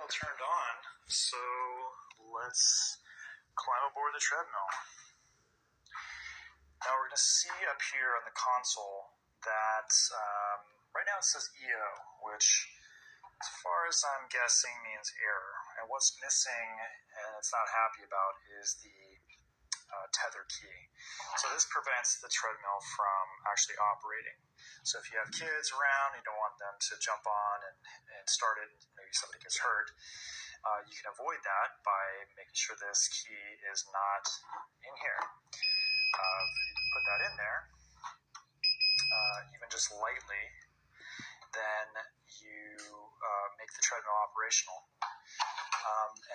treadmill turned on, so let's climb aboard the treadmill. Now we're going to see up here on the console that right now it says EO, which as far as I'm guessing means error. And what's missing and it's not happy about is the tether key. So this prevents the treadmill from actually operating. So if you have kids around, you don't want them to jump on and start it, and maybe somebody gets hurt, you can avoid that by making sure this key is not in here. If you put that in there, even just lightly, then you make the treadmill operational.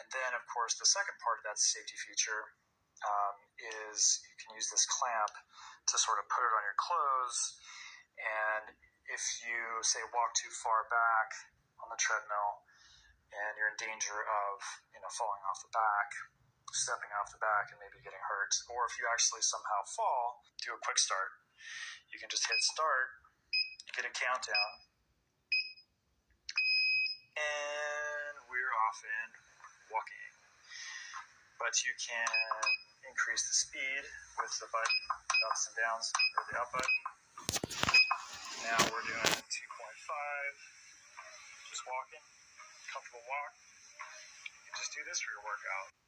And then, of course, the second part of that safety feature is you can use this clamp to sort of put it on your clothes, and if you, say, walk too far back on the treadmill and you're in danger of, falling off the back, stepping off the back and maybe getting hurt, or if you actually somehow fall, do a quick start. You can just hit start, you get a countdown, and we're off and walking. But you can increase the speed with the button, ups and downs, or the up button. Now we're doing 2.5, just walking, comfortable walk. You can just do this for your workout.